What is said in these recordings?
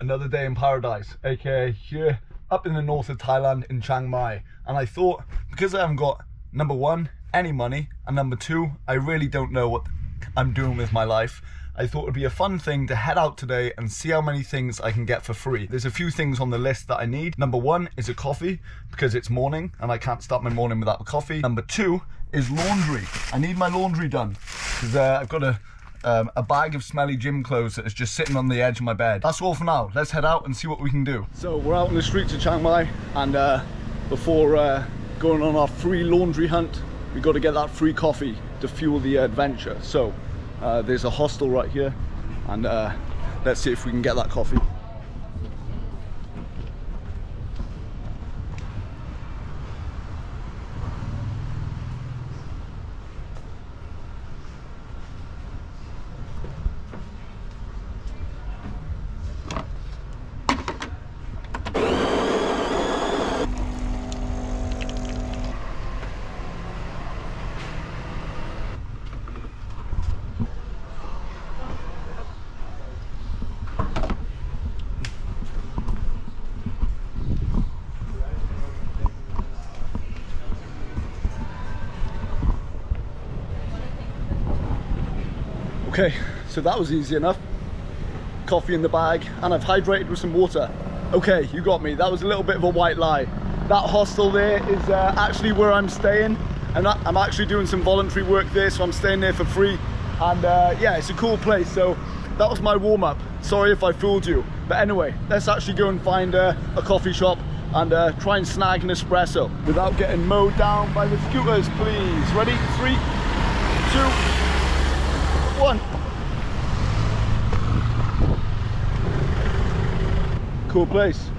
another day in paradise, aka here up in the north of Thailand in Chiang Mai. And I thought, because I haven't got, number one, any money, and number two, I really don't know what I'm doing with my life, I thought it would be a fun thing to head out today and see how many things I can get for free. There's a few things on the list that I need. Number one is a coffee, because it's morning and I can't start my morning without a coffee. Number two is laundry. I need my laundry done because I've got a bag of smelly gym clothes that is just sitting on the edge of my bed. That's all for now. Let's head out and see what we can do. So we're out in the streets of Chiang Mai, and before going on our free laundry hunt, we got to get that free coffee to fuel the adventure. So there's a hostel right here, and let's see if we can get that coffee. Okay, so that was easy enough. Coffee in the bag, and I've hydrated with some water. Okay, you got me. That was a little bit of a white lie. That hostel there is actually where I'm staying, and I'm actually doing some voluntary work there, so I'm staying there for free. And yeah, it's a cool place. So that was my warm-up. Sorry if I fooled you. But anyway, let's actually go and find a coffee shop and try and snag an espresso without getting mowed down by the scooters, please. Ready? 3, 2, 1. Cool place.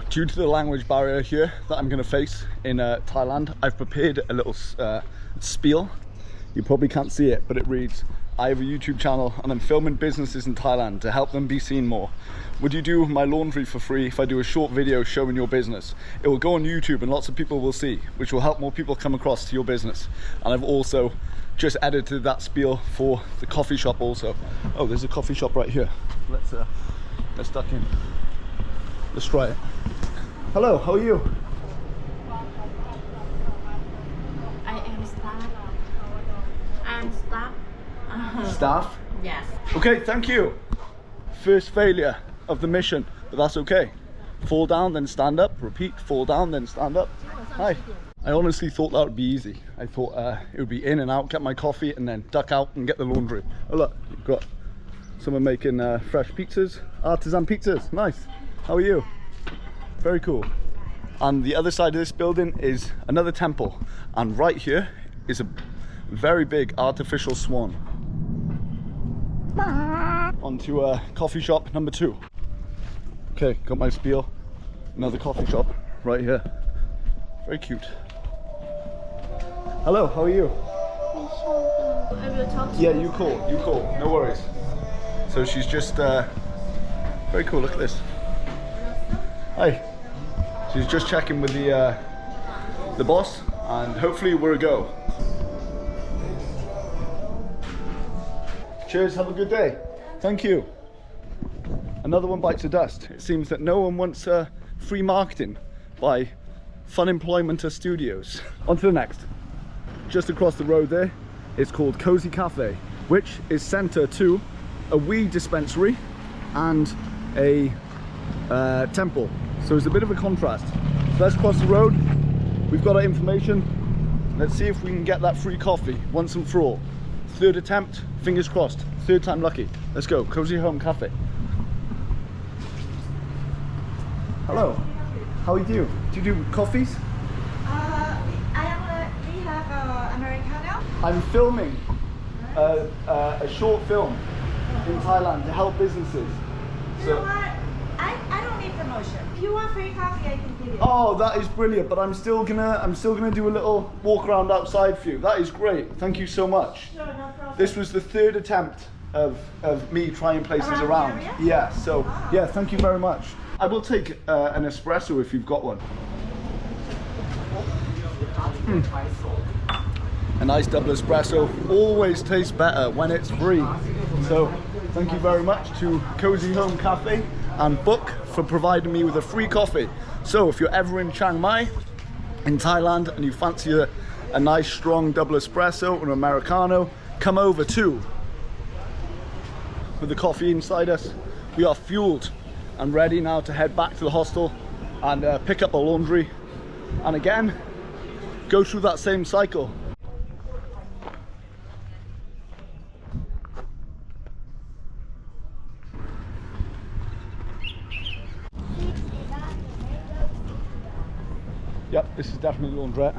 Due to the language barrier here that I'm going to face in Thailand, I've prepared a little spiel. You probably can't see it, but it reads, I have a YouTube channel and I'm filming businesses in Thailand to help them be seen more. Would you do my laundry for free if I do a short video showing your business? It will go on YouTube and lots of people will see, which will help more people come across to your business. And I've also just edited that spiel for the coffee shop also. Oh, there's a coffee shop right here. Let's duck in. Let's try it. Hello, how are you? I am staff. I'm staff. Staff? Yes. Okay, thank you. First failure of the mission, but that's okay. Fall down, then stand up. Repeat, fall down, then stand up. Hi. I honestly thought that would be easy. I thought it would be in and out, get my coffee, and then duck out and get the laundry. Oh look, you've got someone making fresh pizzas, artisan pizzas. Nice. How are you? Very cool. And the other side of this building is another temple, and right here is a very big artificial swan. Onto coffee shop number 2. Okay, got my spiel. Another coffee shop right here. Very cute. Hello, how are you? I will talk to Yeah, you call, no worries. So she's just, very cool, look at this. Hi. She's just checking with the boss, and hopefully we're a go. Cheers, have a good day. Thank you. Another one bites the dust. It seems that no one wants free marketing by Fun Employment Studios. On to the next. Just across the road there, it's called Cozy Cafe, which is centre to a weed dispensary and a temple. So it's a bit of a contrast. So let's cross the road. We've got our information. Let's see if we can get that free coffee once and for all. Third attempt, fingers crossed. Third time lucky. Let's go, Cozy Home Cafe. Hello, how do you do? Do you do coffees? We have Americano. I'm filming a short film in Thailand to help businesses. You know what? I don't need promotion. If you want free coffee, I can give you. Oh, that is brilliant, but I'm still gonna do a little walk around outside for you. That is great. Thank you so much. Sure, no problem. This was the third attempt of me trying places around. the area? Yeah, so yeah, thank you very much. I will take an espresso if you've got one. A nice double espresso always tastes better when it's free. So Thank you very much to Cozy Home Cafe and Book for providing me with a free coffee. So if you're ever in Chiang Mai in Thailand and you fancy a nice strong double espresso or an Americano, come over too. With the coffee inside us, we are fueled and ready now to head back to the hostel and pick up our laundry and again go through that same cycle. Yep, this is definitely laundrette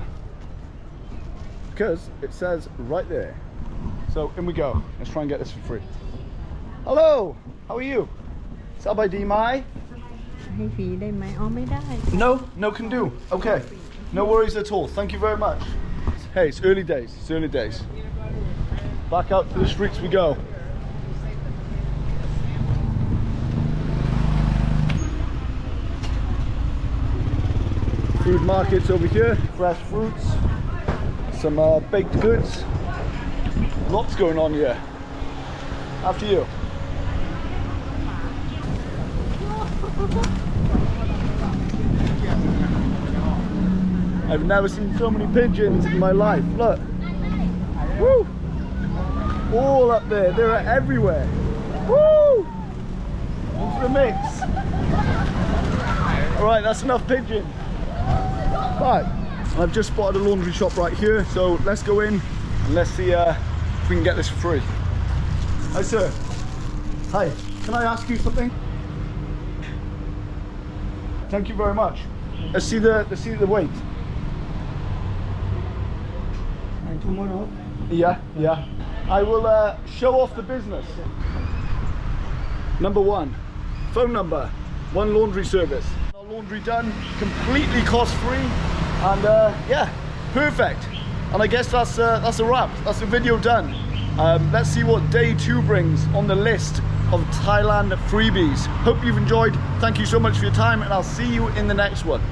because it says right there. So in we go. Let's try and get this for free. Hello, how are you? Sabai di mai? ให้ฟรีได้ไหมอ๋อไม่ได้ No can do. Okay, no worries at all. Thank you very much. Hey, it's early days. It's early days. Back out to the streets we go. Food markets over here, fresh fruits, some baked goods. Lots going on here. After you. I've never seen so many pigeons in my life. Look. Woo! All up there. They're everywhere. Woo! Into the mix. Alright, that's enough pigeon. Right. I've just spotted a laundry shop right here, so let's go in and let's see if we can get this for free. Hi sir. Hi. Can I ask you something? Thank you very much. Let's see the weight. Tomorrow. Yeah. I will show off the business. Number one, phone number, one laundry service. Our laundry done, completely cost-free, and yeah, perfect. And I guess that's a wrap. That's the video done. Let's see what day 2 brings on the list of Thailand freebies. Hope you've enjoyed. Thank you so much for your time, and I'll see you in the next one.